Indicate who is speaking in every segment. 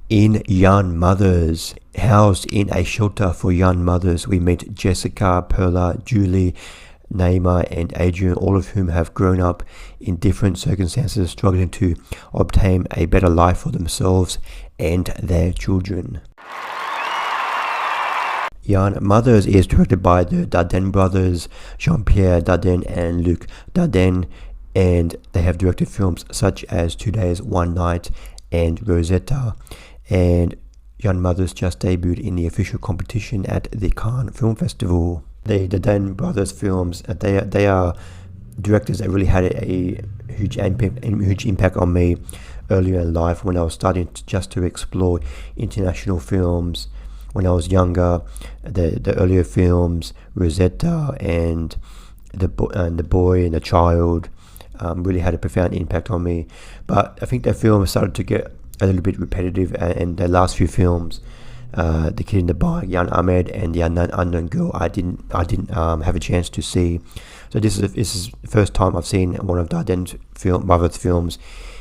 Speaker 1: In Young Mothers, housed in a shelter for young mothers, we meet Jessica, Perla, Julie, Naïma and Ariane, all of whom have grown up in different circumstances, struggling to obtain a better life for themselves and their children. Young Mothers is directed by the Dardenne brothers, Jean-Pierre Dardenne and Luc Dardenne, and they have directed films such as 2 Days, 1 Night and Rosetta. And Young Mothers just debuted in the official competition at the Cannes Film Festival. The Dardenne brothers films, they are directors that really had a huge impact on me earlier in life when I was starting to explore international films. When I was younger, the earlier films, Rosetta and the Boy and the Child, really had a profound impact on me. But I think the film started to get a little bit repetitive, and the last few films, The Kid in the Bike, Young Ahmed and The Unknown Girl, I didn't have a chance to see. So this is the first time I've seen one of Dardenne's brothers' films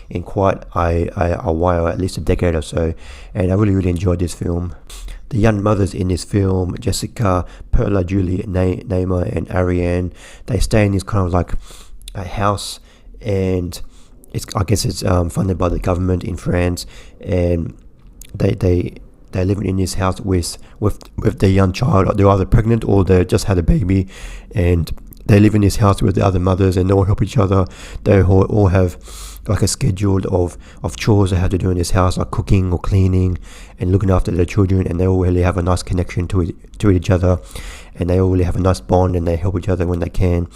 Speaker 1: in quite a while, at least a decade or so, and I really enjoyed this film. The young mothers in this film, Jessica, Perla, Julie, Naïma and Ariane, they stay in this kind of like a house, and I guess it's funded by the government in France, and they live in this house with their young child. They're either pregnant or they just had a baby, and they live in this house with the other mothers, and they all help each other. They all have like a schedule of chores they have to do in this house, like cooking or cleaning and looking after their children, and they all really have a nice connection to each other, and they all really have a nice bond, and they help each other when they can.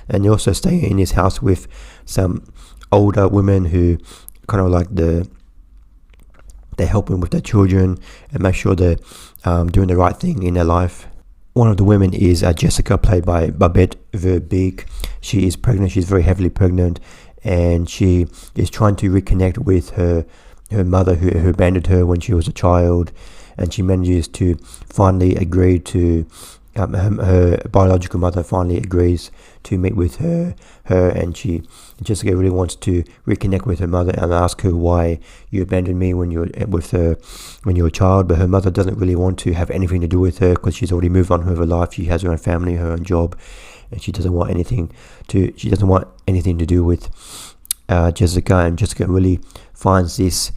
Speaker 1: And they also stay in this house with some older women who kind of like they help them with their children and make sure they're doing the right thing in their life. One of the women is Jessica, played by Babette Verbeek. She is pregnant. She's very heavily pregnant, and she is trying to reconnect with her mother who abandoned her when she was a child, and she manages to finally agree to her biological mother finally agrees to meet with her, and Jessica really wants to reconnect with her mother and ask her why you abandoned me when you were a child. But her mother doesn't really want to have anything to do with her because she's already moved on with her life. She has her own family, her own job, and she doesn't want anything to do with Jessica. And Jessica really finds this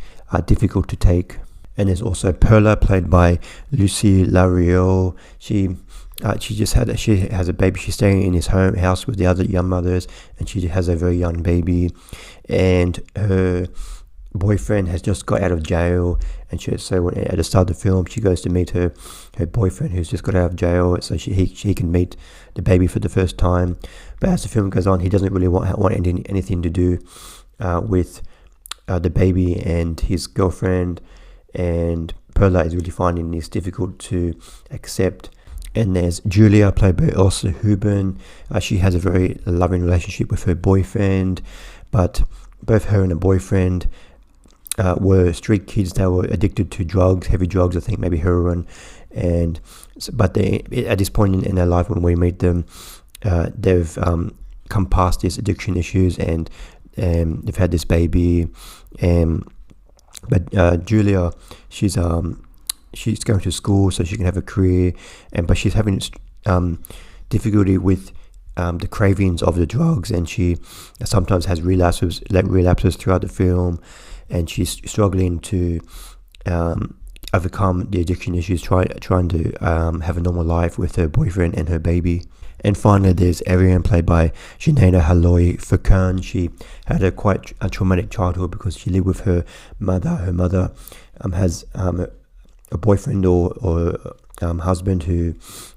Speaker 1: difficult to take. And there's also Perla, played by Lucie Laruelle. She has a baby. She's staying in his house with the other young mothers, and she has a very young baby, and her boyfriend has just got out of jail, and so at the start of the film she goes to meet her boyfriend who's just got out of jail, so he can meet the baby for the first time. But as the film goes on, he doesn't really want anything to do with the baby and his girlfriend, and Perla is really finding this difficult to accept. And there's Julia, played by Elsa Houben. She has a very loving relationship with her boyfriend, but both her and her boyfriend were street kids that were addicted to drugs, heavy drugs, I think maybe heroin. But at this point in their life when we meet them, they've come past these addiction issues, and they've had this baby. But Julia, she's going to school so she can have a career, but she's having difficulty with the cravings of the drugs, and she sometimes has relapses throughout the film, and she's struggling to overcome the addiction issues, trying to have a normal life with her boyfriend and her baby. And finally, there's Ariane, played by Janaïna Halloy Fokan. She had a quite traumatic childhood because she lived with her mother. Her mother has a boyfriend or husband who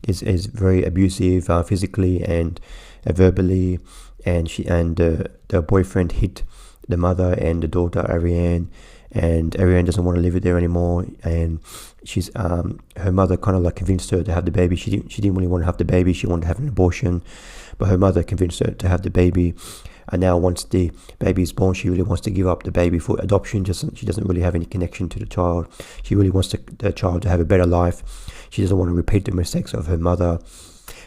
Speaker 1: is very abusive physically and verbally, and the boyfriend hit the mother and the daughter Ariane, and Ariane doesn't want to live there anymore, and she's her mother kind of like convinced her to have the baby. She didn't really want to have the baby. She wanted to have an abortion, but her mother convinced her to have the baby. And now once the baby is born, she really wants to give up the baby for adoption. She doesn't really have any connection to the child. She really wants the child to have a better life. She doesn't want to repeat the mistakes of her mother.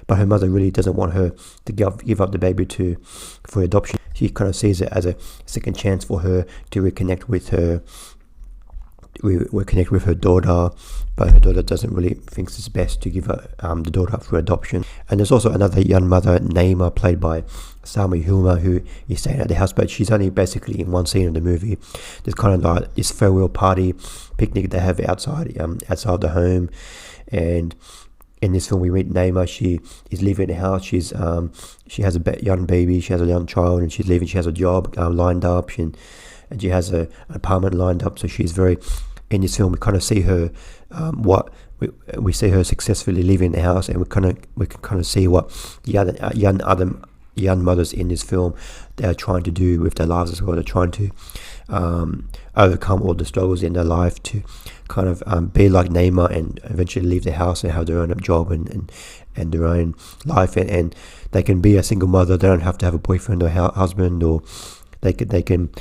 Speaker 1: But her mother really doesn't want her to give up the baby for adoption. She kind of sees it as a second chance for her to reconnect with her we connect with her daughter, but her daughter doesn't really think it's best to give her the daughter up for adoption. And there's also another young mother, Naïma, played by Samia, who is staying at the house, but she's only basically in one scene of the movie. There's kind of like this farewell party picnic they have outside the home, and in this film we meet Naïma. She is leaving the house. She has a young baby, she has a young child, and she's leaving. She has a job lined up, and she has an apartment lined up. So she's very, in this film we kind of see her we see her successfully leaving the house, and we can kind of see what the other young mothers in this film, they're trying to do with their lives as well. They're trying to overcome all the struggles in their life to kind of be like Naïma and eventually leave the house and have their own job and their own life, and they can be a single mother. They don't have to have a boyfriend or husband, or they can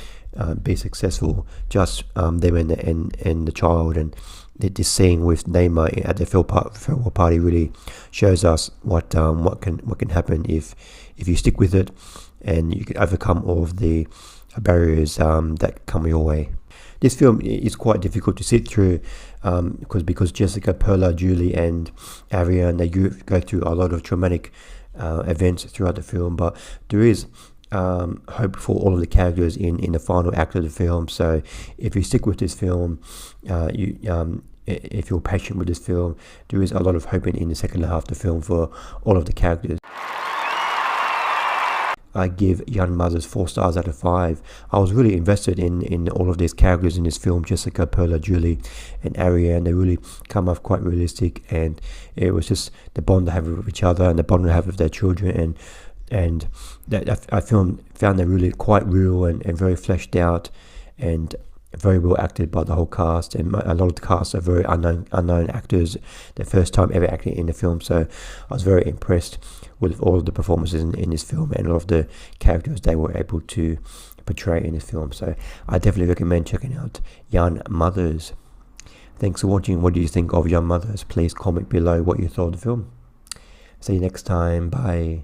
Speaker 1: be successful, just them and the child. And this scene with Naïma at the farewell party really shows us what can happen if you stick with it, and you can overcome all of the barriers that come your way. This film is quite difficult to sit through because Jessica, Perla, Julie and Ariane, they go through a lot of traumatic events throughout the film, but there is hope for all of the characters in the final act of the film. So if you stick with this film, if you're patient with this film, there is a lot of hope in the second half of the film for all of the characters. I give Young Mothers 4 stars out of 5. I was really invested in all of these characters in this film. Jessica, Perla, Julie and Ariane, they really come off quite realistic, and it was just the bond they have with each other and the bond they have with their children, and that I found them really quite real and very fleshed out and very well acted by the whole cast. And a lot of the cast are very unknown actors, their first time ever acting in the film. So I was very impressed with all of the performances in this film and all of the characters they were able to portray in this film. So I definitely recommend checking out Young Mothers. Thanks for watching. What do you think of Young Mothers? Please comment below what you thought of the film. See you next time. Bye.